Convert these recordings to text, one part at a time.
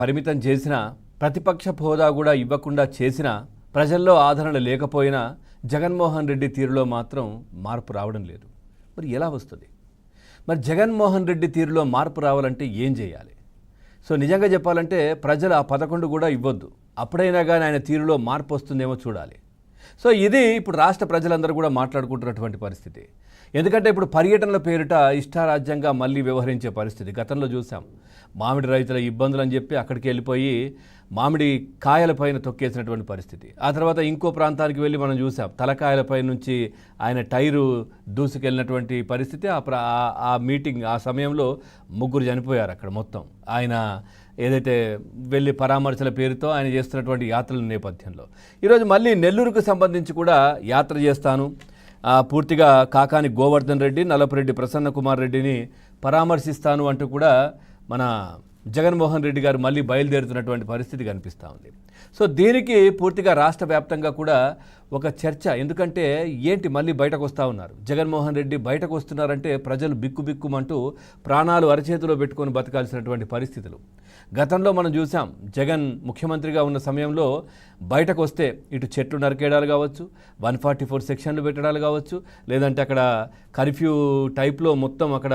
పరిమితం చేసిన ప్రతిపక్ష హోదా కూడా ఇవ్వకుండా చేసిన ప్రజల్లో ఆదరణ లేకపోయినా జగన్మోహన్ రెడ్డి తీరులో మాత్రం మార్పు రావడం లేదు. మరి ఎలా వస్తుంది? మరి జగన్మోహన్ రెడ్డి తీరులో మార్పు రావాలంటే ఏం చేయాలి? సో నిజంగా చెప్పాలంటే ప్రజలు ఆ 11 కూడా ఇవ్వద్దు, అప్పుడైనా కానీ ఆయన తీరులో మార్పు వస్తుందేమో చూడాలి. సో ఇది ఇప్పుడు రాష్ట్ర ప్రజలందరూ కూడా మాట్లాడుకుంటున్నటువంటి పరిస్థితి. ఎందుకంటే ఇప్పుడు పర్యటనల పేరిట ఇష్టారాజ్యంగా మళ్ళీ వ్యవహరించే పరిస్థితి గతంలో చూసాం. మామిడి రైతుల ఇబ్బందులు అని చెప్పి అక్కడికి వెళ్ళిపోయి మామిడి కాయలపైన తొక్కేసినటువంటి పరిస్థితి. ఆ తర్వాత ఇంకో ప్రాంతానికి వెళ్ళి మనం చూసాం, తలకాయలపై నుంచి ఆయన టైరు దూసుకెళ్ళినటువంటి పరిస్థితి. ఆ మీటింగ్ ఆ సమయంలో 3 చనిపోయారు అక్కడ మొత్తం. ఆయన ఏదైతే వెళ్ళి పరామర్శల పేరుతో ఆయన చేస్తున్నటువంటి యాత్రల నేపథ్యంలో ఈరోజు మళ్ళీ నెల్లూరుకు సంబంధించి కూడా యాత్ర చేస్తాను, పూర్తిగా కాకాని గోవర్ధన్ రెడ్డి, నల్లపురెడ్డి ప్రసన్న కుమార్ రెడ్డిని పరామర్శిస్తాను అంటూ కూడా మన జగన్మోహన్ రెడ్డి గారు మళ్ళీ బయలుదేరుతున్నటువంటి పరిస్థితి కనిపిస్తూ ఉంది. సో దీనికి పూర్తిగా రాష్ట్ర వ్యాప్తంగా కూడా ఒక చర్చ. ఎందుకంటే ఏంటి మళ్ళీ బయటకు వస్తూ ఉన్నారు, జగన్మోహన్ రెడ్డి బయటకు వస్తున్నారంటే ప్రజలు బిక్కుబిక్కుమంటూ ప్రాణాలు అరచేతిలో పెట్టుకొని బతకాల్సినటువంటి పరిస్థితులు. గతంలో మనం చూసాం, జగన్ ముఖ్యమంత్రిగా ఉన్న సమయంలో బయటకు వస్తే ఇటు చెట్లు నరికేయడాలు కావచ్చు, 144 సెక్షన్లు పెట్టడాలు కావచ్చు, లేదంటే అక్కడ కర్ఫ్యూ టైప్లో మొత్తం అక్కడ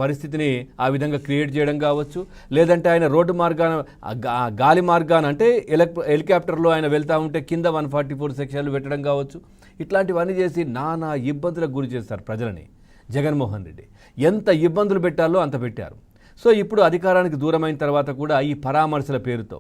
పరిస్థితిని ఆ విధంగా క్రియేట్ చేయడం కావచ్చు, లేదంటే ఆయన రోడ్డు మార్గాన గాలి మార్గాన అంటే హెలికాప్టర్లో ఆయన వెళ్తూ ఉంటే కింద 144 సెక్షన్లు పెట్టడం కావచ్చు. ఇట్లాంటివన్నీ చేసి నానా ఇబ్బందులకు గురి చేస్తారు ప్రజలని జగన్మోహన్ రెడ్డి. ఎంత ఇబ్బందులు పెట్టాలో అంత పెట్టారు. సో ఇప్పుడు అధికారానికి దూరమైన తర్వాత కూడా ఈ పరామర్శల పేరుతో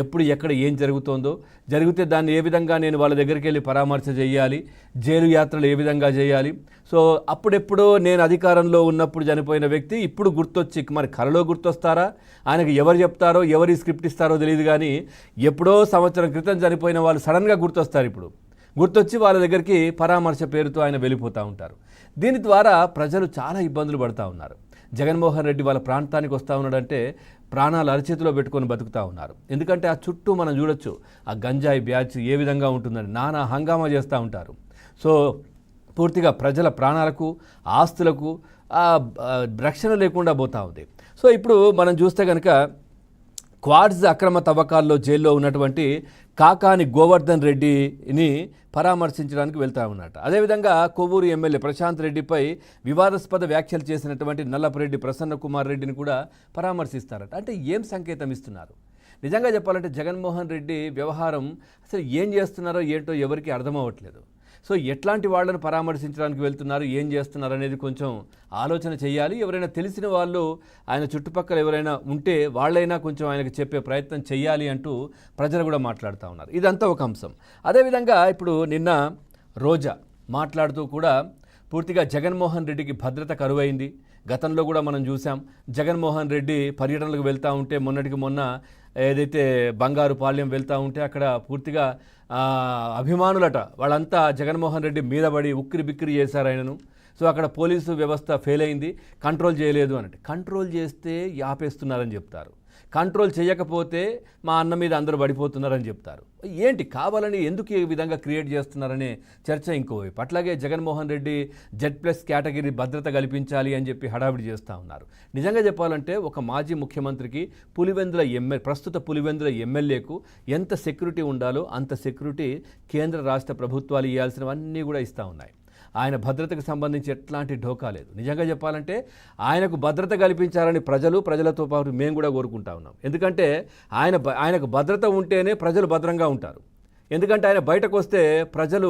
ఎప్పుడు ఎక్కడ ఏం జరుగుతోందో, జరిగితే దాన్ని ఏ విధంగా నేను వాళ్ళ దగ్గరికి వెళ్ళి పరామర్శ చేయాలి, జైలు యాత్రలు ఏ విధంగా చేయాలి. సో అప్పుడెప్పుడో నేను అధికారంలో ఉన్నప్పుడు చనిపోయిన వ్యక్తి ఇప్పుడు గుర్తొచ్చి మరి కలలో గుర్తొస్తారా, ఆయనకు ఎవరు చెప్తారో ఎవరి స్క్రిప్ట్ ఇస్తారో తెలియదు, కానీ ఎప్పుడో సంవత్సరం క్రితం చనిపోయిన వాళ్ళు సడన్గా గుర్తొస్తారు. ఇప్పుడు గుర్తొచ్చి వాళ్ళ దగ్గరికి పరామర్శ పేరుతో ఆయన వెళ్ళిపోతూ ఉంటారు. దీని ద్వారా ప్రజలు చాలా ఇబ్బందులు పడుతూ ఉన్నారు. జగన్మోహన్ రెడ్డి వాళ్ళ ప్రాంతానికి వస్తూ ఉన్నాడంటే ప్రాణాలు అరచేతిలో పెట్టుకొని బతుకుతూ ఉన్నారు. ఎందుకంటే ఆ చుట్టూ మనం చూడొచ్చు, ఆ గంజాయి బ్యాచ్ ఏ విధంగా ఉంటుందని నానా హంగామా చేస్తూ ఉంటారు. సో పూర్తిగా ప్రజల ప్రాణాలకు ఆస్తులకు రక్షణ లేకుండా పోతూ ఉంది. సో ఇప్పుడు మనం చూస్తే కనుక క్వాడ్స్ అక్రమ తవ్వకాల్లో జైల్లో ఉన్నటువంటి కాకాని గోవర్ధన్ రెడ్డిని పరామర్శించడానికి వెళ్తా ఉన్నట. అదేవిధంగా కొవ్వూరు ఎమ్మెల్యే ప్రశాంత్ రెడ్డిపై వివాదాస్పద వ్యాఖ్యలు చేసినటువంటి నల్లపురెడ్డి ప్రసన్న కుమార్ రెడ్డిని కూడా పరామర్శిస్తారట. అంటే ఏం సంకేతం ఇస్తున్నారు? నిజంగా చెప్పాలంటే జగన్మోహన్ రెడ్డి వ్యవహారం అసలు ఏం చేస్తున్నారో ఏంటో ఎవరికి అర్థమవ్వట్లేదు. సో ఎట్లాంటి వాళ్ళని పరామర్శించడానికి వెళ్తున్నారు, ఏం చేస్తున్నారు అనేది కొంచెం ఆలోచన చేయాలి. ఎవరైనా తెలిసిన వాళ్ళు ఆయన చుట్టుపక్కల ఎవరైనా ఉంటే వాళ్ళైనా కొంచెం ఆయనకు చెప్పే ప్రయత్నం చేయాలి అంటూ ప్రజలు కూడా మాట్లాడుతూ ఉన్నారు. ఇదంతా ఒక అంశం. అదేవిధంగా ఇప్పుడు నిన్న రోజా మాట్లాడుతూ కూడా పూర్తిగా జగన్మోహన్ రెడ్డికి భద్రత కరువైంది. గతంలో కూడా మనం చూసాం, జగన్మోహన్ రెడ్డి పర్యటనలకు వెళ్తూ ఉంటే మొన్నటికి మొన్న ఏదైతే బంగారు పాళ్యం వెళ్తూ ఉంటే అక్కడ పూర్తిగా అభిమానులట వాళ్ళంతా జగన్మోహన్ రెడ్డి మీద పడి ఉక్కిరి బిక్కిరి చేశారు ఆయనను. సో అక్కడ పోలీసు వ్యవస్థ ఫెయిల్ అయింది, కంట్రోల్ చేయలేదు అన్నట్టు. కంట్రోల్ చేస్తే ఆపేస్తున్నారని చెప్తారు, కంట్రోల్ చేయకపోతే మా అన్న మీద అందరూ పడిపోతున్నారని చెప్తారు. ఏంటి కావాలని ఎందుకు ఈ విధంగా క్రియేట్ చేస్తున్నారనే చర్చ ఇంకోవైపు. అట్లాగే జగన్మోహన్ రెడ్డి Z+ కేటగిరీ భద్రత కల్పించాలి అని చెప్పి హడావిడి చేస్తూ ఉన్నారు. నిజంగా చెప్పాలంటే ఒక మాజీ ముఖ్యమంత్రికి ప్రస్తుత పులివెందుల ఎమ్మెల్యేకు ఎంత సెక్యూరిటీ ఉండాలో అంత సెక్యూరిటీ కేంద్ర రాష్ట్ర ప్రభుత్వాలు ఇవ్వాల్సినవన్నీ కూడా ఇస్తూ ఉన్నాయి. ఆయన భద్రతకు సంబంధించి ఎట్లాంటి ఢోకా లేదు. నిజంగా చెప్పాలంటే ఆయనకు భద్రత కల్పించాలని ప్రజలతో పాటు మేము కూడా కోరుకుంటా ఉన్నాం. ఎందుకంటే ఆయనకు భద్రత ఉంటేనే ప్రజలు భద్రంగా ఉంటారు. ఎందుకంటే ఆయన బయటకు వస్తే ప్రజలు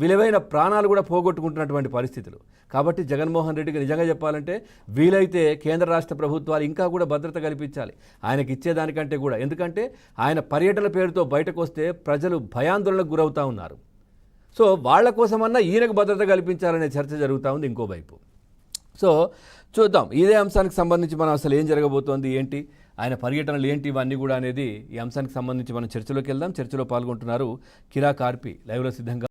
విలువైన ప్రాణాలు కూడా పోగొట్టుకుంటున్నటువంటి పరిస్థితులు. కాబట్టి జగన్మోహన్ రెడ్డికి నిజంగా చెప్పాలంటే వీలైతే కేంద్ర రాష్ట్ర ప్రభుత్వాలు ఇంకా కూడా భద్రత కల్పించాలి ఆయనకి ఇచ్చేదానికంటే కూడా. ఎందుకంటే ఆయన పర్యటన పేరుతో బయటకు వస్తే ప్రజలు భయాందోళనకు గురవుతూ ఉన్నారు. సో వాళ్ళ కోసమన్నా ఈయనకు భద్రత కల్పించాలనే చర్చ జరుగుతూ ఉంది ఇంకోవైపు. సో చూద్దాం ఇదే అంశానికి సంబంధించి మనం అసలు ఏం జరగబోతోంది, ఏంటి ఆయన పర్యటనలు ఏంటి, ఇవన్నీ కూడా అనేది ఈ అంశానికి సంబంధించి మనం చర్చలోకి వెళ్దాం. చర్చలో పాల్గొంటున్నారు కిరా కార్పి, లైవ్లో సిద్ధంగా